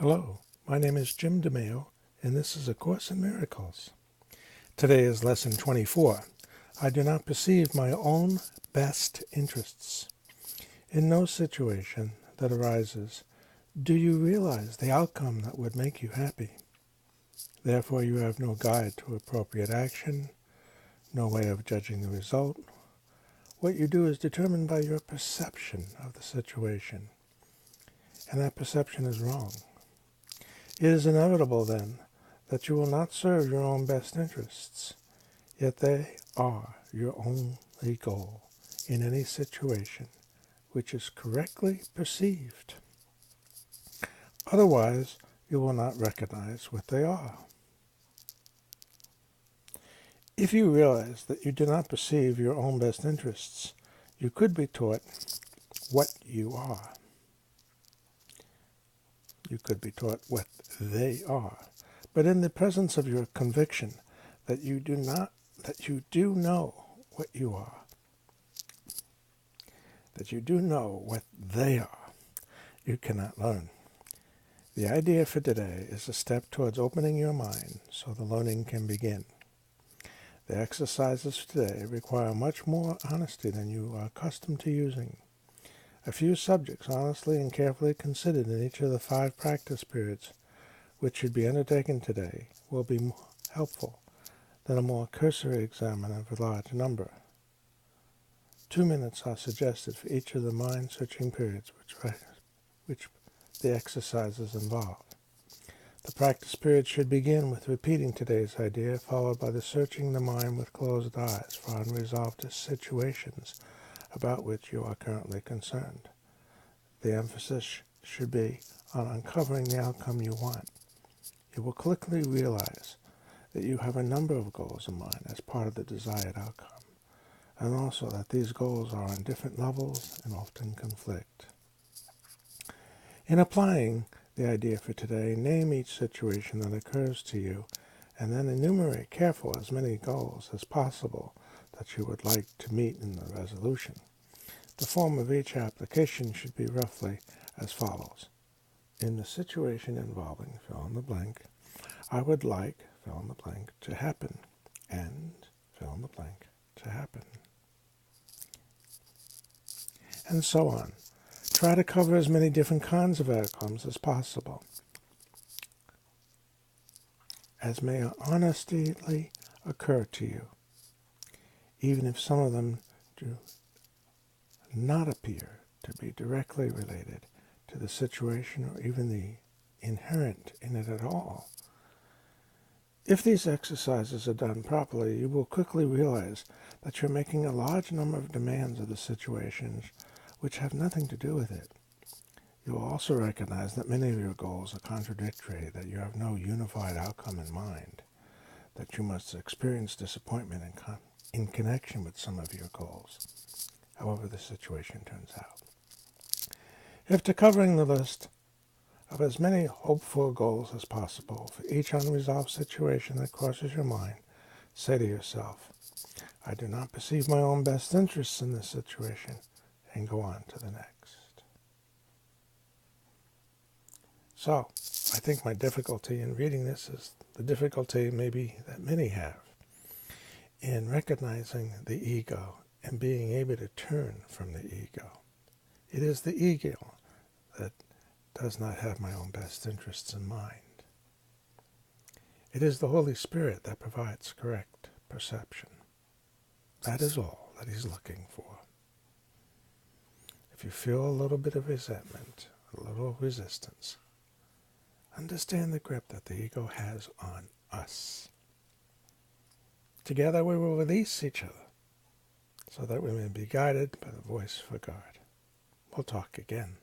Hello, my name is Jim DeMeo, and this is A Course in Miracles. Today is Lesson 24. I do not perceive my own best interests. In no situation that arises do you realize the outcome that would make you happy. Therefore, you have no guide to appropriate action, no way of judging the result. What you do is determined by your perception of the situation, and that perception is wrong. It is inevitable, then, that you will not serve your own best interests, yet they are your only goal in any situation which is correctly perceived. Otherwise, you will not recognize what they are. If you realize that you do not perceive your own best interests, you could be taught what you are. You could be taught what they are. But in the presence of your conviction that you do know what you are, that you do know what they are, you cannot learn. The idea for today is a step towards opening your mind so the learning can begin. The exercises today require much more honesty than you are accustomed to using. A few subjects honestly and carefully considered in each of the 5 practice periods which should be undertaken today will be more helpful than a more cursory examination of a large number. 2 minutes are suggested for each of the mind-searching periods which the exercises involve. The practice period should begin with repeating today's idea, followed by the searching the mind with closed eyes for unresolved situations about which you are currently concerned. The emphasis should be on uncovering the outcome you want. You will quickly realize that you have a number of goals in mind as part of the desired outcome, and also that these goals are on different levels and often conflict. In applying the idea for today, name each situation that occurs to you, and then enumerate carefully as many goals as possible that you would like to meet in the resolution. The form of each application should be roughly as follows. In the situation involving fill in the blank, I would like fill in the blank to happen, and fill in the blank to happen, and so on. Try to cover as many different kinds of outcomes as possible, as may honestly occur to you, even if some of them do not appear to be directly related to the situation or even the inherent in it at all. If these exercises are done properly, you will quickly realize that you're making a large number of demands of the situations which have nothing to do with it. You will also recognize that many of your goals are contradictory, that you have no unified outcome in mind, that you must experience disappointment in connection with some of your goals, however the situation turns out. After covering the list of as many hoped-for goals as possible for each unresolved situation that crosses your mind, say to yourself, I do not perceive my own best interests in this situation, and go on to the next. So, I think my difficulty in reading this is the difficulty maybe that many have in recognizing the ego and being able to turn from the ego. It is the ego that does not have my own best interests in mind. It is the Holy Spirit that provides correct perception. That is all that He's looking for. If you feel a little bit of resentment, a little resistance, understand the grip that the ego has on us. Together we will release each other so that we may be guided by the voice for God. We'll talk again.